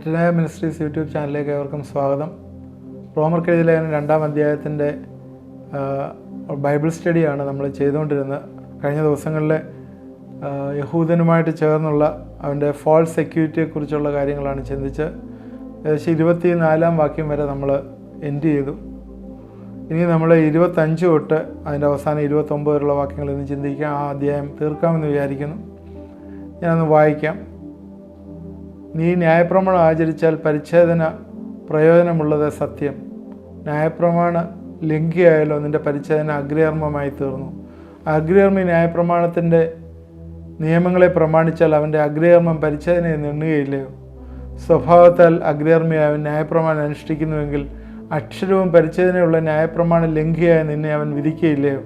നെറ്റനായ ministries YouTube ചാനലിലേക്ക് ഏവർക്കും സ്വാഗതം. റോമർക്കെഴുതിയ ലേഖനം 2-ാം അധ്യായത്തിൻ്റെ ബൈബിൾ സ്റ്റഡിയാണ് നമ്മൾ ചെയ്തുകൊണ്ടിരുന്നത്. കഴിഞ്ഞ ദിവസങ്ങളിൽ യഹൂദനുമായിട്ട് ചേർന്നുള്ള അവൻ്റെ ഫാൾസ് സെക്യൂരിറ്റിയെക്കുറിച്ചുള്ള കാര്യങ്ങളാണ് ചിന്തിച്ച് ഏകദേശം 24-ാം വാക്യം വരെ നമ്മൾ എൻഡ് ചെയ്തു. ഇനി നമ്മൾ 25 തൊട്ട് അതിൻ്റെ അവസാനം 29 വരെയുള്ള വാക്യങ്ങൾ ഇന്ന് ചിന്തിക്കാം. ആ അധ്യായം തീർക്കാമെന്ന് വിചാരിക്കുന്നു. ഞാനൊന്ന് വായിക്കാം. നീ ന്യായപ്രമാണം ആചരിച്ചാൽ പരിച്ഛേദന പ്രയോജനമുള്ളത് സത്യം. ന്യായപ്രമാണ ലംഘിയായാലോ നിൻ്റെ പരിച്ഛേദന അഗ്രഹർമ്മമായി തീർന്നു. അഗ്രഹർമ്മി ന്യായപ്രമാണത്തിൻ്റെ നിയമങ്ങളെ പ്രമാണിച്ചാൽ അവൻ്റെ അഗ്രഹർമ്മം പരിച്ഛേദനയെ നിണ്ണുകയില്ലയോ? സ്വഭാവത്താൽ അഗ്രഹർമ്മിയായവൻ ന്യായപ്രമാണം അനുഷ്ഠിക്കുന്നുവെങ്കിൽ അക്ഷരവും പരിച്ഛേദനയുള്ള ന്യായപ്രമാണ ലംഘിയായ നിന്നെ അവൻ വിധിക്കുകയില്ലയോ?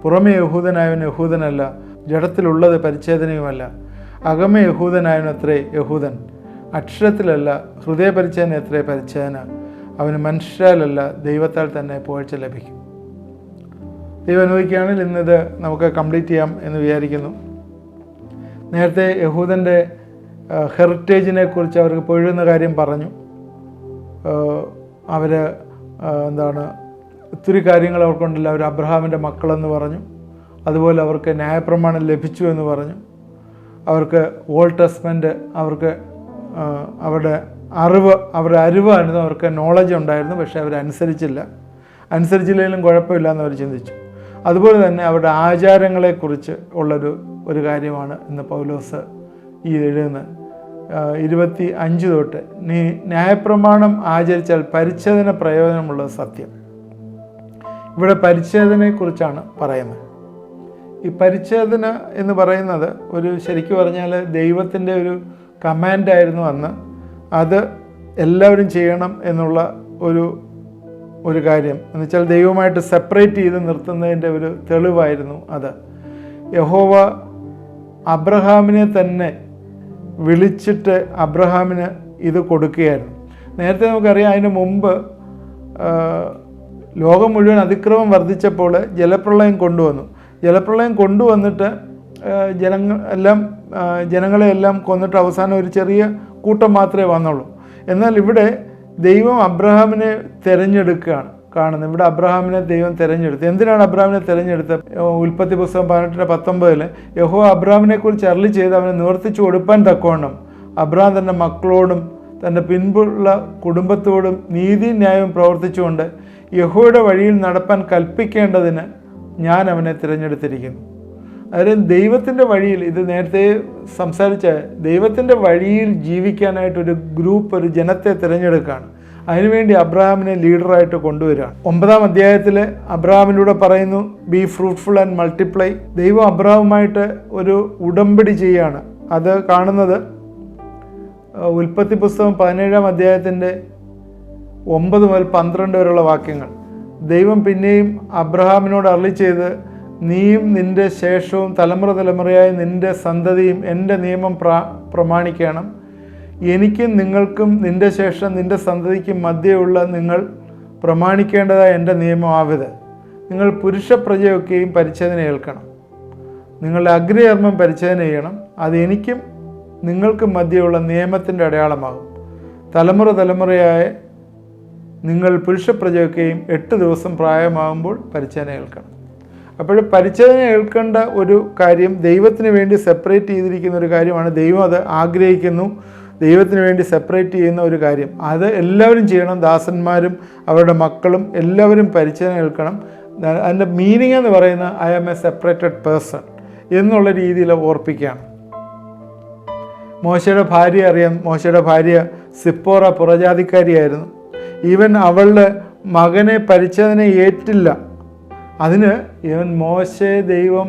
പുറമെ യഹൂദനായവൻ യഹൂദനല്ല, ജഡത്തിലുള്ളത് പരിച്ഛേദനയുമല്ല. അകമേ യഹൂദനായവനത്രേ യഹൂദൻ, അക്ഷരത്തിലല്ല ഹൃദയപരിച്ഛേദന എത്രേ പരിച്ഛേദന. അവന് മനുഷ്യരാലല്ല ദൈവത്താൽ തന്നെ പുകഴ്ച ലഭിക്കും. ദൈവം അനുവദിക്കുകയാണെങ്കിൽ ഇന്നത് നമുക്ക് കംപ്ലീറ്റ് ചെയ്യാം എന്ന് വിചാരിക്കുന്നു. നേരത്തെ യഹൂദൻ്റെ ഹെറിറ്റേജിനെ കുറിച്ച് അവർക്ക് പൊഴുന്ന കാര്യം പറഞ്ഞു. അവർ ഒത്തിരി കാര്യങ്ങൾ അവർക്കുണ്ടല്ലോ. അവർ അബ്രഹാമിൻ്റെ മക്കളെന്ന് പറഞ്ഞു. അതുപോലെ അവർക്ക് ന്യായപ്രമാണം ലഭിച്ചു എന്ന് പറഞ്ഞു. അവർക്ക് ഓൾഡ് ടെസ്റ്റ്മെൻറ്റ് അവർക്ക് അവരുടെ അറിവായിരുന്നു. അവർക്ക് നോളജ് ഉണ്ടായിരുന്നു. പക്ഷേ അനുസരിച്ചില്ലെങ്കിലും കുഴപ്പമില്ല എന്ന് അവർ ചിന്തിച്ചു. അതുപോലെ തന്നെ അവരുടെ ആചാരങ്ങളെക്കുറിച്ച് ഒരു കാര്യമാണ് ഇന്ന് പൗലോസ് ഈ എഴുതുന്നത്. 25 തൊട്ട് നീ ന്യായപ്രമാണം ആചരിച്ചാൽ പരിച്ഛേദന പ്രയോജനമുള്ളത് സത്യം. ഇവിടെ പരിച്ഛേദനയെക്കുറിച്ചാണ് പറയുന്നത്. ഈ പരിച്ഛേദന എന്ന് പറയുന്നത് ശരിക്കും പറഞ്ഞാൽ ദൈവത്തിൻ്റെ ഒരു കമാൻഡായിരുന്നു അന്ന്. അത് എല്ലാവരും ചെയ്യണം എന്നുള്ള ഒരു കാര്യം എന്ന് വെച്ചാൽ ദൈവമായിട്ട് സെപ്പറേറ്റ് ചെയ്ത് നിർത്തുന്നതിൻ്റെ ഒരു തെളിവായിരുന്നു അത്. യഹോവ അബ്രഹാമിനെ തന്നെ വിളിച്ചിട്ട് അബ്രഹാമിന് ഇത് കൊടുക്കുകയായിരുന്നു. നേരത്തെ നമുക്കറിയാം, അതിന് മുമ്പ് ലോകം മുഴുവൻ അതിക്രമം വർദ്ധിച്ചപ്പോൾ ജലപ്രളയം കൊണ്ടുവന്നു. ജലപ്രളയം കൊണ്ടുവന്നിട്ട് ജനങ്ങളെല്ലാം കൊന്നിട്ട് അവസാനം ഒരു ചെറിയ കൂട്ടം മാത്രമേ വന്നുള്ളൂ. എന്നാൽ ഇവിടെ ദൈവം അബ്രഹാമിനെ തിരഞ്ഞെടുക്കുകയാണ് കാണുന്നത്. ഇവിടെ അബ്രഹാമിനെ ദൈവം തിരഞ്ഞെടുത്തു. എന്തിനാണ് അബ്രഹാമിനെ തിരഞ്ഞെടുത്തത്? ഉൽപ്പത്തി പുസ്തകം 18:19 യഹോവ അബ്രഹാമിനെ കുറിച്ച് അരുളി ചെയ്ത് അവനെ നിവർത്തിച്ചു കൊടുപ്പാൻ തക്കവണ്ണം അബ്രഹാം തൻ്റെ മക്കളോടും തൻ്റെ പിൻപുള്ള കുടുംബത്തോടും നീതിയും ന്യായവും പ്രവർത്തിച്ചുകൊണ്ട് യഹോവയുടെ വഴിയിൽ നടപ്പാൻ കൽപ്പിക്കേണ്ടതിന് ഞാൻ അവനെ തിരഞ്ഞെടുത്തിരിക്കുന്നു. അതായത് ദൈവത്തിൻ്റെ വഴിയിൽ, ഇത് നേരത്തെ സംസാരിച്ച ദൈവത്തിൻ്റെ വഴിയിൽ ജീവിക്കാനായിട്ടൊരു ഒരു ജനത്തെ തിരഞ്ഞെടുക്കുകയാണ്. അതിനുവേണ്ടി അബ്രഹാമിനെ ലീഡറായിട്ട് കൊണ്ടുവരികയാണ്. 9-ാം അധ്യായത്തിൽ അബ്രഹാമിലൂടെ പറയുന്നു, ബി ഫ്രൂട്ട്ഫുൾ ആൻഡ് മൾട്ടിപ്ലൈ. ദൈവം അബ്രഹാമുമായിട്ട് ഒരു ഉടമ്പടി ചെയ്യുകയാണ്. അത് കാണുന്നത് ഉൽപ്പത്തി പുസ്തകം 17-ാം അധ്യായത്തിൻ്റെ 9 മുതൽ 12 വരെയുള്ള വാക്യങ്ങൾ. ദൈവം പിന്നെയും അബ്രഹാമിനോട് അരുളി ചെയ്ത്, നീയും നിൻ്റെ ശേഷവും തലമുറയായി നിൻ്റെ സന്തതിയും എൻ്റെ നിയമം പ്രമാണിക്കണം. എനിക്കും നിങ്ങൾക്കും നിൻ്റെ ശേഷം നിൻ്റെ സന്തതിക്കും മധ്യയുള്ള നിങ്ങൾ പ്രമാണിക്കേണ്ടതായ എൻ്റെ നിയമമാവിത്. നിങ്ങൾ പുരുഷ പ്രജയൊക്കെയും പരിച്ഛേദന ഏൽക്കണം. നിങ്ങളുടെ അഗ്രകർമ്മം പരിച്ഛേദന ചെയ്യണം. അത് എനിക്കും നിങ്ങൾക്കും മധ്യയുള്ള നിയമത്തിൻ്റെ അടയാളമാകും. തലമുറയായ നിങ്ങൾ പുരുഷ പ്രജയൊക്കെയും 8 ദിവസം പ്രായമാകുമ്പോൾ പരിച്ഛേദന ഏൽക്കണം. അപ്പോൾ പരിച്ഛേദന ഏൽക്കേണ്ട ഒരു കാര്യം ദൈവത്തിന് വേണ്ടി സെപ്പറേറ്റ് ചെയ്തിരിക്കുന്ന ഒരു കാര്യമാണ്. ദൈവം അത് ആഗ്രഹിക്കുന്നു. ദൈവത്തിന് വേണ്ടി സെപ്പറേറ്റ് ചെയ്യുന്ന ഒരു കാര്യം അത് എല്ലാവരും ചെയ്യണം. ദാസന്മാരും അവരുടെ മക്കളും എല്ലാവരും പരിച്ഛേദന ഏൽക്കണം. അതിൻ്റെ മീനിങ് എന്ന് പറയുന്നത് I am a separated person എന്നുള്ള രീതിയിൽ ഓർപ്പിക്കുകയാണ്. മോശയുടെ ഭാര്യ അറിയാം. മോശയുടെ ഭാര്യ സിപ്പോറ പുറജാതിക്കാരിയായിരുന്നു. ഈവൻ അവളുടെ മകനെ പരിച്ഛേദന ഏറ്റില്ല. അതിന് മോശയെ ദൈവം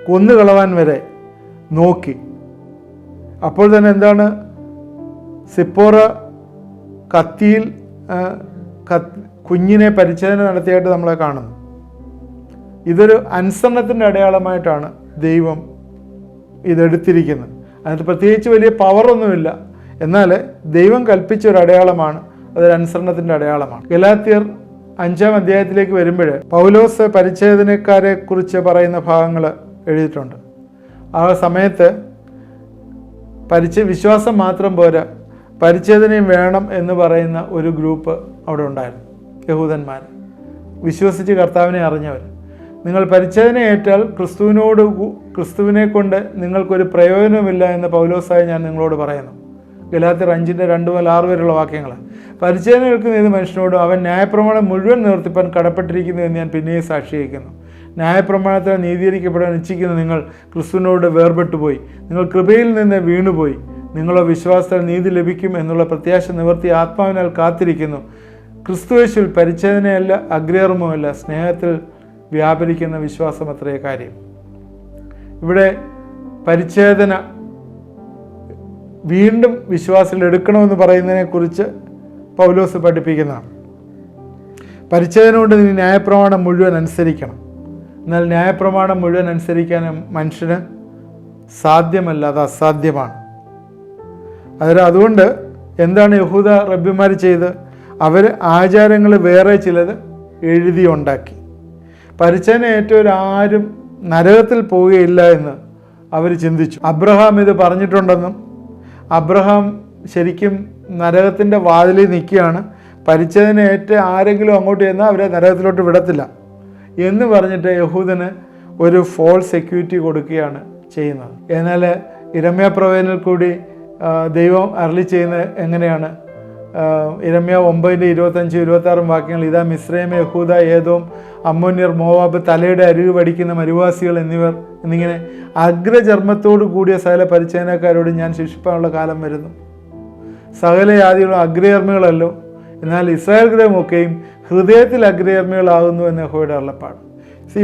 കൊന്നുകളവാൻ വരെ നോക്കി. അപ്പോൾ തന്നെ എന്താണ്, സിപ്പോറ കത്തിയിൽ കുഞ്ഞിനെ പരിച്ഛേദന നടത്തിയായിട്ട് നമ്മളെ കാണുന്നു. ഇതൊരു അനുസരണത്തിൻ്റെ അടയാളമായിട്ടാണ് ദൈവം ഇതെടുത്തിരിക്കുന്നത്. അതിനകത്ത് പ്രത്യേകിച്ച് വലിയ പവറൊന്നുമില്ല. എന്നാൽ ദൈവം കൽപ്പിച്ച ഒരു അടയാളമാണ്. അതൊരു അനുസരണത്തിൻ്റെ അടയാളമാണ്. ഗലാത്യർ 5-ാം അധ്യായത്തിലേക്ക് വരുമ്പോൾ പൗലോസ് പരിച്ഛേദനക്കാരെ കുറിച്ച് പറയുന്ന ഭാഗങ്ങൾ എഴുതിയിട്ടുണ്ട്. ആ സമയത്ത് വിശ്വാസം മാത്രം പോരാ, പരിച്ഛേദനയും വേണം എന്ന് പറയുന്ന ഒരു ഗ്രൂപ്പ് അവിടെ ഉണ്ടായിരുന്നു. യഹൂദന്മാർ, വിശ്വസിച്ച് കർത്താവിനെ അറിഞ്ഞവർ. നിങ്ങൾ പരിച്ഛേദന ഏറ്റാൽ ക്രിസ്തുവിനെ കൊണ്ട് നിങ്ങൾക്കൊരു പ്രയോജനവുമില്ല എന്ന് പൗലോസായി ഞാൻ നിങ്ങളോട് പറയുന്നു. ഗലാത്യർ 5:2-6 വരെയുള്ള വാക്യങ്ങൾ. പരിച്ഛേദന ഏൽക്കുന്ന ഏത് മനുഷ്യനോടും അവൻ ന്യായപ്രമാണം മുഴുവൻ നിവർത്തിപ്പാൻ കടപ്പെട്ടിരിക്കുന്നു എന്ന് ഞാൻ പിന്നെയും സാക്ഷിയിക്കുന്നു. ന്യായപ്രമാണത്തിൽ നീതീകരിക്കപ്പെടാൻ ഇച്ഛിക്കുന്ന നിങ്ങൾ ക്രിസ്തുവിനോട് വേർപെട്ടുപോയി. നിങ്ങൾ കൃപയിൽ നിന്ന് വീണുപോയി. നിങ്ങളോ വിശ്വാസത്താൽ നീതി ലഭിക്കും എന്നുള്ള പ്രത്യാശ നിവർത്തി ആത്മാവിനാൽ കാത്തിരിക്കുന്നു. ക്രിസ്തുയേശുവിൽ പരിച്ഛേദനയല്ല, അഗ്രഹർമ്മമല്ല, സ്നേഹത്തിൽ വ്യാപരിക്കുന്ന വിശ്വാസം അത്രേ കാര്യം. ഇവിടെ പരിച്ഛേദന വീണ്ടും വിശ്വാസത്തിൽ എടുക്കണമെന്ന് പറയുന്നതിനെക്കുറിച്ച് പൗലോസ് പഠിപ്പിക്കുന്നതാണ്. പരിച്ഛേദന കൊണ്ട് നീ ന്യായപ്രമാണം മുഴുവൻ അനുസരിക്കണം. എന്നാൽ ന്യായപ്രമാണം മുഴുവൻ അനുസരിക്കാൻ മനുഷ്യന് സാധ്യമല്ല, അത് അസാധ്യമാണ്. അതുകൊണ്ട് എന്താണ് യഹൂദ റബ്ബിമാർ ചെയ്ത്? അവർ ആചാരങ്ങൾ വേറെ ചിലത് എഴുതി ഉണ്ടാക്കി. പരിച്ഛേദന ഏറ്റവരാരും നരകത്തിൽ പോവുകയില്ല എന്ന് അവർ ചിന്തിച്ചു. അബ്രഹാം ഇത് പറഞ്ഞിട്ടുണ്ടെന്നും അബ്രഹാം ശരിക്കും നരകത്തിൻ്റെ വാതിലിൽ നിൽക്കുകയാണ്, പരിച്ഛേദന ഏറ്റ ആരെങ്കിലും അങ്ങോട്ട് ചെന്നാൽ അവരെ നരകത്തിലോട്ട് വിടത്തില്ല എന്ന് പറഞ്ഞിട്ട് യഹൂദന് ഒരു ഫോൾസ് സെക്യൂരിറ്റി കൊടുക്കുകയാണ് ചെയ്യുന്നത്. എന്നാൽ യിരെമ്യാ പ്രവചനത്തിൽ കൂടി ദൈവം അരുളി ചെയ്യുന്നത് എങ്ങനെയാണ്? യിരെമ്യാ 9:25-26 വാക്യങ്ങൾ. ഇതാ മിസ്രൈം, യഹൂദ, ഏദോം, അമ്മോന്യർ, മോവാബ്, തലയുടെ അരികു പഠിക്കുന്ന മരുവാസികൾ എന്നിങ്ങനെ അഗ്രചർമ്മത്തോടു കൂടിയ സകല പരിച്ഛേദനക്കാരോട് ഞാൻ ശിക്ഷിപ്പാനുള്ള കാലം വരുന്നു. സകല ജാതികളും അഗ്രചർമ്മികളല്ലോ, എന്നാൽ ഇസ്രായേൽ ഗൃഹമൊക്കെയും ഹൃദയത്തിൽ അഗ്രചർമ്മികളാകുന്നു എന്ന് യഹോവയുടെ അരുളപ്പാട്.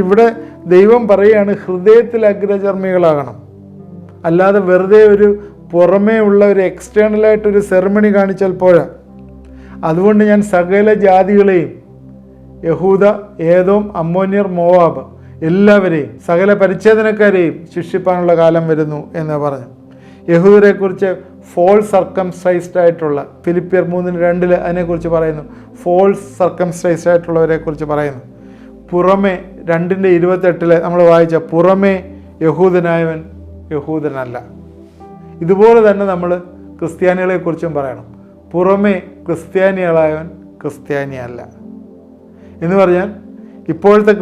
ഇവിടെ ദൈവം പറയുകയാണ്, ഹൃദയത്തിൽ അഗ്രചർമ്മികളാകണം, അല്ലാതെ വെറുതെ ഒരു പുറമേ ഉള്ള ഒരു എക്സ്റ്റേണലായിട്ടൊരു സെറമണി കാണിച്ചാൽ പോരാ. അതുകൊണ്ട് ഞാൻ സകല ജാതികളെയും, യഹൂദ, ഏദോം, അമ്മോന്യർ, മോവാബ് എല്ലാവരെയും, സകല പരിച്ഛേദനക്കാരെയും ശിക്ഷിപ്പാനുള്ള കാലം വരുന്നു എന്ന് പറഞ്ഞു. യഹൂദരെക്കുറിച്ച് ഫോൾസ് സർക്കംസൈസ്ഡ് ആയിട്ടുള്ള, ഫിലിപ്പിയർ 3:2 അതിനെക്കുറിച്ച് പറയുന്നു. ഫോൾസ് സർക്കംസൈസ്ഡ് ആയിട്ടുള്ളവരെ കുറിച്ച് പറയുന്നു. പുറമേ 2:28 നമ്മൾ വായിച്ച പുറമേ യഹൂദനായവൻ യഹൂദനല്ല. ഇതുപോലെ തന്നെ നമ്മൾ ക്രിസ്ത്യാനികളെക്കുറിച്ചും പറയണം. പുറമേ ക്രിസ്ത്യാനികളായവൻ ക്രിസ്ത്യാനിയല്ല എന്ന് പറഞ്ഞാൽ ഇപ്പോഴത്തെ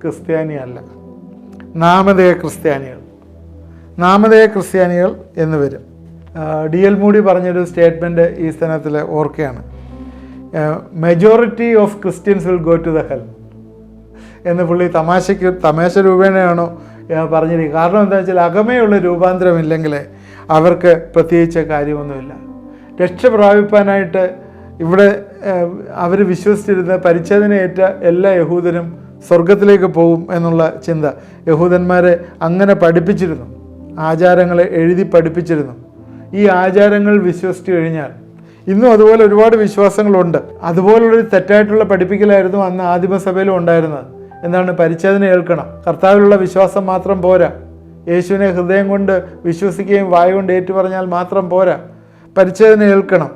ക്രിസ്ത്യാനിയല്ല, നാമധേയ ക്രിസ്ത്യാനികൾ എന്ന് വരും. D.L. മൂഡി പറഞ്ഞൊരു സ്റ്റേറ്റ്മെൻറ്റ് ഈ സ്ഥാനത്തിൽ ഓർക്കുകയാണ്. Majority of Christians will go to the hell എന്ന് പുള്ളി തമാശ രൂപേണയാണോ പറഞ്ഞിരിക്കുക. കാരണം എന്താ വെച്ചാൽ അകമയുള്ള രൂപാന്തരമില്ലെങ്കിൽ അവർക്ക് പ്രത്യേകിച്ച കാര്യമൊന്നുമില്ല. രക്ഷ പ്രാപിപ്പാനായിട്ട് ഇവിടെ അവർ വിശ്വസിച്ചിരുന്ന പരിച്ഛേദനയേറ്റ എല്ലാ യഹൂദരും സ്വർഗത്തിലേക്ക് പോകും എന്നുള്ള ചിന്ത യഹൂദന്മാരെ അങ്ങനെ പഠിപ്പിച്ചിരുന്നു. ആചാരങ്ങളെ എഴുതി പഠിപ്പിച്ചിരുന്നു. ഈ ആചാരങ്ങൾ വിശ്വസിച്ച് കഴിഞ്ഞാൽ ഇന്നും അതുപോലെ ഒരുപാട് വിശ്വാസങ്ങളുണ്ട്. അതുപോലുള്ളൊരു തെറ്റായിട്ടുള്ള പഠിപ്പിക്കലായിരുന്നു അന്ന് ആദിമസഭയിലും ഉണ്ടായിരുന്നത്. എന്താണ്? പരിച്ഛേദന ഏൽക്കണം, കർത്താവിലുള്ള വിശ്വാസം മാത്രം പോരാ, യേശുവിനെ ഹൃദയം കൊണ്ട് വിശ്വസിക്കുകയും വായ കൊണ്ട് ഏറ്റുപറഞ്ഞാൽ മാത്രം പോരാ, പരിച്ഛേദന ഏൽക്കണം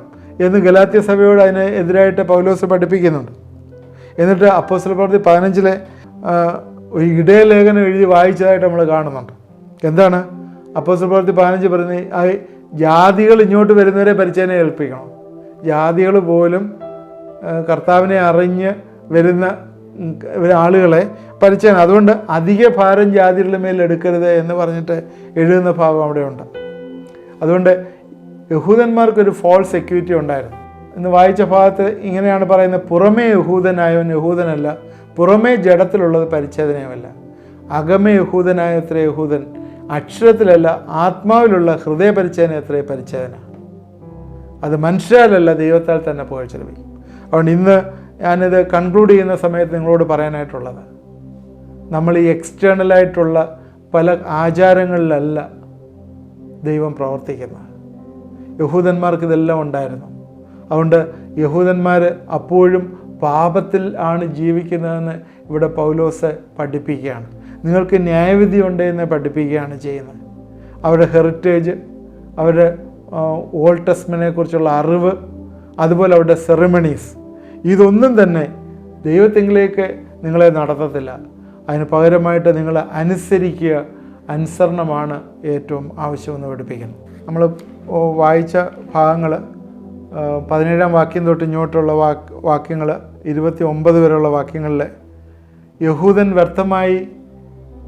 എന്ന് ഗലാത്യ സഭയോട് അതിന് എതിരായിട്ട് പൗലോസ് പഠിപ്പിക്കുന്നുണ്ട്. എന്നിട്ട് അപ്പോസ്തല പ്രവൃത്തി 15 ഒരു ഇടയലേഖനം എഴുതി വായിച്ചതായിട്ട് നമ്മൾ കാണുന്നുണ്ട്. എന്താണ് അപ്പോസ്തല പ്രവൃത്തി 15 പറയുന്നത്? ജാതികൾ ഇങ്ങോട്ട് വരുന്നവരെ പരിച്ഛേദന ഏൽപ്പിക്കണം. ജാതികൾ പോലും കർത്താവിനെ അറിഞ്ഞ് വരുന്ന ആളുകളെ പരിച്ഛേദന, അതുകൊണ്ട് അധിക ഭാരം ജാതികളുടെ മേൽ എടുക്കരുത് എന്ന് പറഞ്ഞിട്ട് എഴുതുന്ന ഭാഗം അവിടെയുണ്ട്. അതുകൊണ്ട് യഹൂദന്മാർക്കൊരു ഫോൾസ് സെക്യൂരിറ്റി ഉണ്ടായിരുന്നു. എന്ന് വായിച്ച ഭാഗത്ത് ഇങ്ങനെയാണ് പറയുന്നത്: പുറമേ യഹൂദനായവൻ യഹൂദനല്ല, പുറമേ ജഡത്തിലുള്ളത് പരിച്ഛേദനയുമല്ല, അകമേ യഹൂദനായ എത്ര യഹൂദൻ, അക്ഷരത്തിലല്ല ആത്മാവിലുള്ള ഹൃദയ പരിച്ഛേദന എത്ര പരിച്ഛേദന. അത് മനുഷ്യരാലല്ല ദൈവത്താൽ തന്നെ പുകഴ്ച ലഭിക്കും. അതുകൊണ്ട് ഇന്ന് ഞാനിത് കൺക്ലൂഡ് ചെയ്യുന്ന സമയത്ത് നിങ്ങളോട് പറയാനായിട്ടുള്ളത്, നമ്മൾ ഈ എക്സ്റ്റേണലായിട്ടുള്ള പല ആചാരങ്ങളിലല്ല ദൈവം പ്രവർത്തിക്കുന്നത്. യഹൂദന്മാർക്ക് ഇതെല്ലാം ഉണ്ടായിരുന്നു. അതുകൊണ്ട് യഹൂദന്മാർ അപ്പോഴും പാപത്തിൽ ആണ് ജീവിക്കുന്നതെന്ന് ഇവിടെ പൗലോസ് പഠിപ്പിക്കുകയാണ്. നിങ്ങൾക്ക് ന്യായവിധി ഉണ്ട് എന്ന് പഠിപ്പിക്കുകയാണ് ചെയ്യുന്നത്. അവരുടെ ഹെറിറ്റേജ്, അവരുടെ ഓൾഡ് ടെസ്റ്റ്മെന്റിനെ കുറിച്ചുള്ള അറിവ്, അതുപോലെ അവരുടെ സെറിമണീസ്, ഇതൊന്നും തന്നെ ദൈവത്തിങ്കിലേക്ക് നിങ്ങളെ നടത്തത്തില്ല. അതിന് പകരമായിട്ട് നിങ്ങൾ അനുസരിക്കുക, അനുസരണമാണ് ഏറ്റവും ആവശ്യമെന്ന് പഠിപ്പിക്കുന്നു. നമ്മൾ വായിച്ച ഭാഗങ്ങൾ 17-ാം വാക്യം തൊട്ട് ഇങ്ങോട്ടുള്ള വാക്യങ്ങൾ 29 വരെയുള്ള വാക്യങ്ങളിൽ യഹൂദൻ വ്യർത്ഥമായി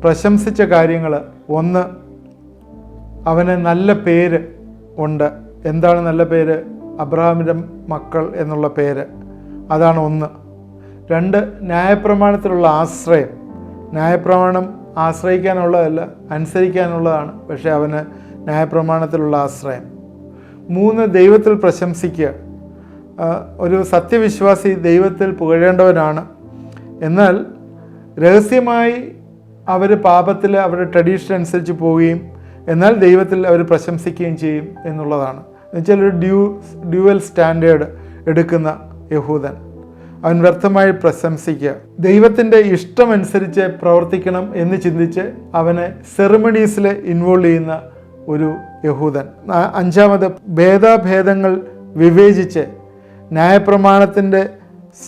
പ്രശംസിച്ച കാര്യങ്ങൾ, ഒന്ന്, അവന് നല്ല പേര് ഉണ്ട്. എന്താണ് നല്ല പേര്? അബ്രഹാമിൻ്റെ മക്കൾ എന്നുള്ള പേര്, അതാണ് ഒന്ന്. 2, ന്യായപ്രമാണത്തിലുള്ള ആശ്രയം. ന്യായപ്രമാണം ആശ്രയിക്കാനുള്ളതല്ല, അനുസരിക്കാനുള്ളതാണ്, പക്ഷേ അവന് ന്യായപ്രമാണത്തിലുള്ള ആശ്രയം. 3, ദൈവത്തിൽ പ്രശംസിക്കുക. ഒരു സത്യവിശ്വാസി ദൈവത്തിൽ പുകഴേണ്ടവനാണ്. എന്നാൽ രഹസ്യമായി അവർ പാപത്തിൽ അവരുടെ ട്രഡീഷൻ അനുസരിച്ച് പോവുകയും എന്നാൽ ദൈവത്തിൽ അവർ പ്രശംസിക്കുകയും ചെയ്യും എന്നുള്ളതാണ്. എന്നുവെച്ചാൽ ഒരു ഡ്യുവൽ സ്റ്റാൻഡേർഡ് എടുക്കുന്ന യഹൂദൻ. അവൻ വ്യർത്ഥമായി പ്രശംസിക്കുക. ദൈവത്തിൻ്റെ ഇഷ്ടമനുസരിച്ച് പ്രവർത്തിക്കണം എന്ന് ചിന്തിച്ച് അവനെ സെറിമണീസിൽ ഇൻവോൾവ് ചെയ്യുന്ന ഒരു യഹൂദൻ. 5, ഭേദാഭേദങ്ങൾ വിവേചിച്ച് ന്യായപ്രമാണത്തിൻ്റെ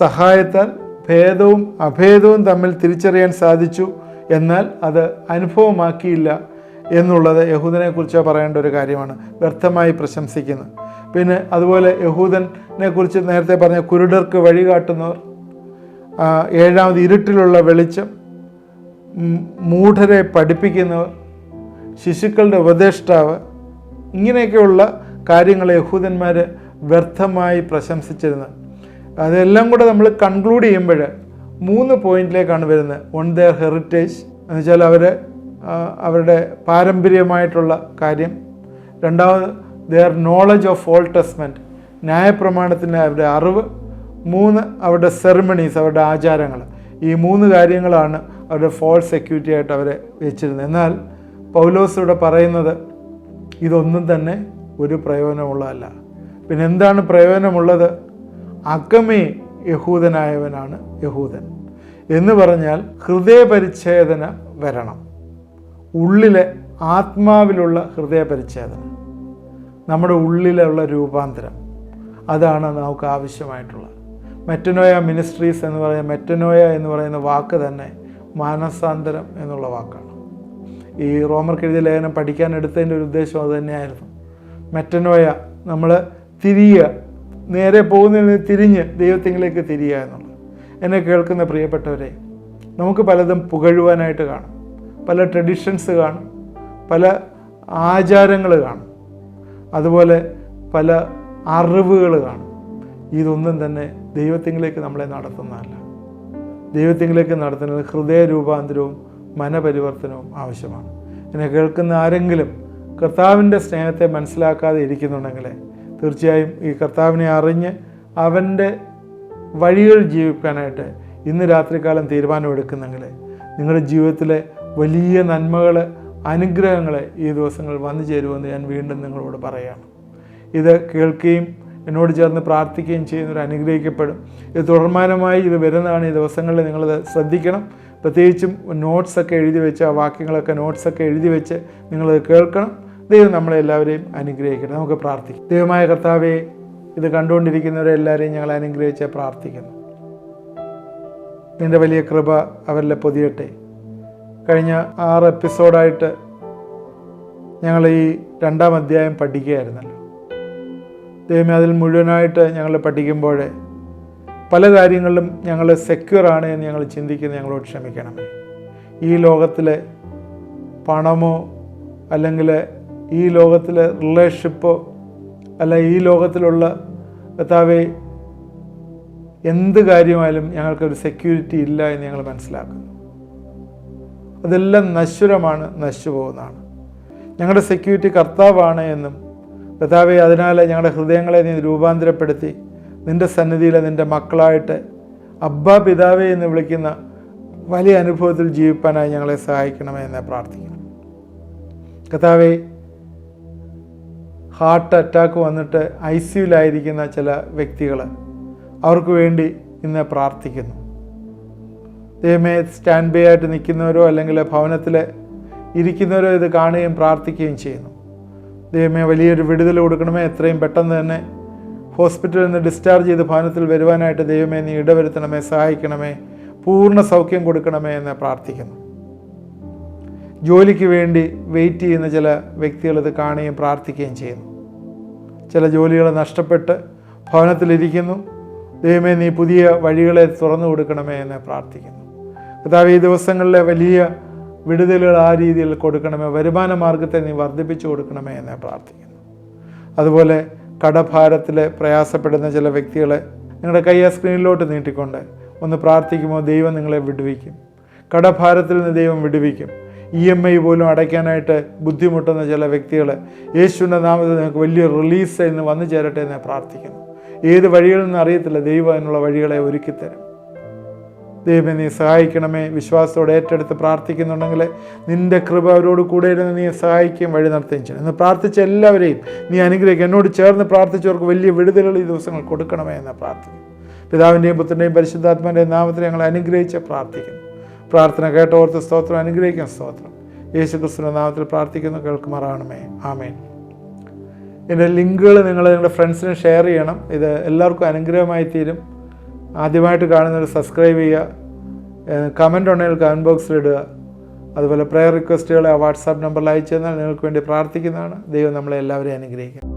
സഹായത്താൽ ഭേദവും അഭേദവും തമ്മിൽ തിരിച്ചറിയാൻ സാധിച്ചു, എന്നാൽ അത് അനുഭവമാക്കിയില്ല എന്നുള്ളത് യഹൂദനെക്കുറിച്ച് പറയേണ്ട ഒരു കാര്യമാണ്. വ്യർത്ഥമായി പ്രശംസിക്കുന്നത്. പിന്നെ അതുപോലെ യഹൂദനെ കുറിച്ച് നേരത്തെ പറഞ്ഞ കുരുടർക്ക് വഴി കാട്ടുന്നവർ, 7, ഇരുട്ടിലുള്ള വെളിച്ചം, മൂഢരെ പഠിപ്പിക്കുന്നവർ, ശിശുക്കളുടെ ഉപദേഷ്ടാവ്, ഇങ്ങനെയൊക്കെയുള്ള കാര്യങ്ങൾ യഹൂദന്മാർ വ്യർത്ഥമായി പ്രശംസിച്ചിരുന്നത്. അതെല്ലാം കൂടെ നമ്മൾ കൺക്ലൂഡ് ചെയ്യുമ്പോൾ 3 പോയിന്റിലേക്കാണ് വരുന്നത്. ഓൺ ദെയർ ഹെറിറ്റേജ് എന്ന് വെച്ചാൽ അവരുടെ പാരമ്പര്യമായിട്ടുള്ള കാര്യം. 2, their knowledge of old testament, ന്യായപ്രമാണത്തിൻ്റെ അവരുടെ അറിവ്. 3, അവരുടെ സെറിമണീസ്, അവരുടെ ആചാരങ്ങൾ. ഈ 3 കാര്യങ്ങളാണ് അവരുടെ ഫോൾസ് സെക്യൂരിറ്റി ആയിട്ട് അവരെ വെച്ചിരുന്നത്. എന്നാൽ പൗലോസ് ഇവിടെ പറയുന്നത് ഇതൊന്നും തന്നെ ഒരു പ്രയോജനമുള്ളതല്ല. പിന്നെ എന്താണ് പ്രയോജനമുള്ളത്? അകമേ യഹൂദനായവനാണ് യഹൂദൻ എന്ന് പറഞ്ഞാൽ ഹൃദയപരിച്ഛേദന വരണം. ഉള്ളിലെ ആത്മാവിലുള്ള ഹൃദയപരിച്ഛേദന, നമ്മുടെ ഉള്ളിലുള്ള രൂപാന്തരം, അതാണ് നമുക്ക് ആവശ്യമായിട്ടുള്ളത്. മെറ്റനോയ മിനിസ്ട്രീസ് എന്ന് പറയുന്ന മെറ്റനോയ എന്ന് പറയുന്ന വാക്ക് തന്നെ മാനസാന്തരം എന്നുള്ള വാക്കാണ്. ഈ റോമർക്ക് എഴുതിയ ലേഖനം പഠിക്കാൻ എടുത്തതിൻ്റെ ഒരു ഉദ്ദേശം അത് തന്നെയായിരുന്നു. മെറ്റനോയ, നമ്മൾ തിരിയുക, നേരെ പോകുന്നതിന് തിരിഞ്ഞ് ദൈവത്തിലേക്ക് തിരിയുക എന്നുള്ളത്. എന്നെ കേൾക്കുന്ന പ്രിയപ്പെട്ടവരെ, നമുക്ക് പലതും പുകഴുവാനായിട്ട് കാണും, പല ട്രഡീഷൻസ് കാണും, പല ആചാരങ്ങൾ കാണും, അതുപോലെ പല അറിവുകൾ കാണും. ഇതൊന്നും തന്നെ ദൈവത്തിലേക്ക് നമ്മളെ നടത്തുന്നതല്ല. ദൈവത്തിലേക്ക് നടത്തുന്നത് ഹൃദയ രൂപാന്തരവും മനപരിവർത്തനവും ആവശ്യമാണ്. എന്നെ കേൾക്കുന്ന ആരെങ്കിലും കർത്താവിൻ്റെ സ്നേഹത്തെ മനസ്സിലാക്കാതെ ഇരിക്കുന്നുണ്ടെങ്കിൽ തീർച്ചയായും ഈ കർത്താവിനെ അറിഞ്ഞ് അവൻ്റെ വഴികൾ ജീവിക്കാനായിട്ട് ഇന്ന് രാത്രികാലം തീരുമാനമെടുക്കുന്നെങ്കിൽ നിങ്ങളുടെ ജീവിതത്തിലെ വലിയ നന്മകൾ, അനുഗ്രഹങ്ങൾ ഈ ദിവസങ്ങൾ വന്നു ചേരുമെന്ന് ഞാൻ വീണ്ടും നിങ്ങളോട് പറയുകയാണ്. ഇത് കേൾക്കുകയും എന്നോട് ചേർന്ന് പ്രാർത്ഥിക്കുകയും ചെയ്യുന്നവർ അനുഗ്രഹിക്കപ്പെടും. ഇത് തുടർമാനമായി ഇത് വരുന്നതാണ്. ഈ ദിവസങ്ങളിൽ നിങ്ങളത് ശ്രദ്ധിക്കണം. പ്രത്യേകിച്ചും നോട്ട്സൊക്കെ എഴുതി വെച്ച്, ആ വാക്യങ്ങളൊക്കെ നോട്ട്സൊക്കെ എഴുതി വെച്ച് നിങ്ങളത് കേൾക്കണം. ദൈവം നമ്മളെല്ലാവരെയും അനുഗ്രഹിക്കണം. നമുക്ക് പ്രാർത്ഥിക്കാം. ദൈവമായ കർത്താവേ, ഇത് കണ്ടുകൊണ്ടിരിക്കുന്നവരെ എല്ലാവരെയും ഞങ്ങൾ അനുഗ്രഹിച്ച് പ്രാർത്ഥിക്കുന്നു. നിൻ്റെ വലിയ കൃപ അവരിൽ പൊതിയട്ടെ. കഴിഞ്ഞ 6 എപ്പിസോഡായിട്ട് ഞങ്ങൾ ഈ 2-ാം അധ്യായം പഠിക്കുകയായിരുന്നല്ലോ. ദൈവമേ, അതിൽ മുഴുവനായിട്ട് ഞങ്ങൾ പഠിക്കുമ്പോൾ പല കാര്യങ്ങളിലും ഞങ്ങൾ സെക്യൂറാണ് എന്ന് ഞങ്ങൾ ചിന്തിക്കുന്നത് ഞങ്ങളോട് ക്ഷമിക്കണമേ. ഈ ലോകത്തിലെ പണമോ അല്ലെങ്കിൽ ഈ ലോകത്തിലെ റിലേഷൻഷിപ്പോ അല്ല ഈ ലോകത്തിലുള്ള കർത്താവേ എന്ത് കാര്യമായാലും ഞങ്ങൾക്കൊരു സെക്യൂരിറ്റി ഇല്ല എന്ന് ഞങ്ങൾ മനസ്സിലാക്കുന്നു. അതെല്ലാം നശ്വരമാണ്, നശിച്ചു പോകുന്നതാണ്. ഞങ്ങളുടെ സെക്യൂരിറ്റി കർത്താവാണ് എന്നും കർത്താവേ, അതിനാൽ ഞങ്ങളുടെ ഹൃദയങ്ങളെ നീ രൂപാന്തരപ്പെടുത്തി നിൻ്റെ സന്നിധിയിൽ നിൻ്റെ മക്കളായിട്ട് അബ്ബാ പിതാവേ എന്ന് വിളിക്കുന്ന വലിയ അനുഭവത്തിൽ ജീവിപ്പാനായി ഞങ്ങളെ സഹായിക്കണമേ എന്ന് പ്രാർത്ഥിക്കുന്നു. കർത്താവേ, ഹാർട്ട് അറ്റാക്ക് വന്നിട്ട് ICUലായിരിക്കുന്ന ചില വ്യക്തികൾ, അവർക്ക് വേണ്ടി ഇന്ന് പ്രാർത്ഥിക്കുന്നു. ദൈവമേ, സ്റ്റാൻഡ് ബൈ ആയിട്ട് നിൽക്കുന്നവരോ അല്ലെങ്കിൽ ഭവനത്തിൽ ഇരിക്കുന്നവരോ ഇത് കാണുകയും പ്രാർത്ഥിക്കുകയും ചെയ്യുന്നു. ദൈവമേ, വലിയൊരു വിടുതൽ കൊടുക്കണമേ. എത്രയും പെട്ടെന്ന് തന്നെ ഹോസ്പിറ്റലിൽ നിന്ന് ഡിസ്ചാർജ് ചെയ്ത് ഭവനത്തിൽ വരുവാനായിട്ട് ദൈവമേ നീ ഇടവരുത്തണമേ, സഹായിക്കണമേ, പൂർണ്ണ സൗഖ്യം കൊടുക്കണമേ എന്ന് പ്രാർത്ഥിക്കുന്നു. ജോലിക്ക് വേണ്ടി വെയിറ്റ് ചെയ്യുന്ന ചില വ്യക്തികൾ ഇത് കാണുകയും പ്രാർത്ഥിക്കുകയും ചെയ്യുന്നു. ചില ജോലികൾ നഷ്ടപ്പെട്ട് ഭവനത്തിലിരിക്കുന്നു. ദൈവമേ, നീ പുതിയ വഴികളെ തുറന്നു കൊടുക്കണമേ എന്ന് പ്രാർത്ഥിക്കുന്നു. കർത്താവേ, ഈ ദിവസങ്ങളിലെ വലിയ വിടുതലുകൾ ആ രീതിയിൽ കൊടുക്കണമേ, വരുമാന മാർഗത്തെ നീ വർദ്ധിപ്പിച്ചു കൊടുക്കണമേ എന്ന് പ്രാർത്ഥിക്കുന്നു. അതുപോലെ കടഭാരത്തിൽ പ്രയാസപ്പെടുന്ന ചില വ്യക്തികളെ നിങ്ങളുടെ കൈ ആ സ്ക്രീനിലോട്ട് നീട്ടിക്കൊണ്ട് ഒന്ന് പ്രാർത്ഥിക്കുമ്പോൾ ദൈവം നിങ്ങളെ വിടുവിക്കും. കടഭാരത്തിൽ നിന്ന് ദൈവം വിടുവിക്കും. EMI പോലും അടയ്ക്കാനായിട്ട് ബുദ്ധിമുട്ടുന്ന ചില വ്യക്തികൾ യേശുവിൻ്റെ നാമത്തിൽ നിങ്ങൾക്ക് വലിയ റിലീസ് എന്ന് വന്നു ചേരട്ടെ എന്ന് പ്രാർത്ഥിക്കുന്നു. ഏത് വഴികളിൽ നിന്ന് അറിയത്തില്ല, ദൈവം അതിനുള്ള വഴികളെ ഒരുക്കിത്തരും. ദൈവമേ, നീ സഹായിക്കണമേ. വിശ്വാസത്തോടെ ഏറ്റെടുത്ത് പ്രാർത്ഥിക്കുന്നുണ്ടെങ്കിൽ നിൻ്റെ കൃപ അവരോട് കൂടെ ഇരുന്ന് നീ സഹായിക്കുകയും വഴി നടത്തുകയും ചെയ്യണം. എന്ന് പ്രാർത്ഥിച്ച എല്ലാവരെയും നീ അനുഗ്രഹിക്കുക. എന്നോട് ചേർന്ന് പ്രാർത്ഥിച്ചവർക്ക് വലിയ വിടുതലുകൾ ഈ ദിവസങ്ങൾ കൊടുക്കണമേ എന്ന് പ്രാർത്ഥിക്കുന്നു. പിതാവിൻ്റെയും പുത്രൻ്റെയും പരിശുദ്ധാത്മാവിൻ്റെയും നാമത്തിൽ ഞങ്ങൾ അനുഗ്രഹിച്ച് പ്രാർത്ഥിക്കുന്നു. പ്രാർത്ഥന കേട്ടോർത്ത് സ്തോത്രം, അനുഗ്രഹിക്കാൻ സ്തോത്രം. യേശുക്രിസ്തുവിൻ്റെ നാമത്തിൽ പ്രാർത്ഥിക്കുന്നു, കേൾക്കുമാറാകണമേ. ആമേൻ. ഇതിൻ്റെ ലിങ്കുകൾ നിങ്ങളുടെ ഫ്രണ്ട്സിന് ഷെയർ ചെയ്യണം. ഇത് എല്ലാവർക്കും അനുഗ്രഹമായി തീരും. ആദ്യമായിട്ട് കാണുന്നവർ സബ്സ്ക്രൈബ് ചെയ്യുക. കമൻ്റ് ഉണ്ടെങ്കിൽ കമൻറ്റ് ബോക്സിലിടുക. അതുപോലെ പ്രെയർ റിക്വസ്റ്റുകളെ വാട്സാപ്പ് നമ്പറിൽ അയച്ചു തന്നാൽ നിങ്ങൾക്ക് വേണ്ടി പ്രാർത്ഥിക്കുന്നതാണ്. ദൈവം നമ്മളെ എല്ലാവരെയും അനുഗ്രഹിക്കും.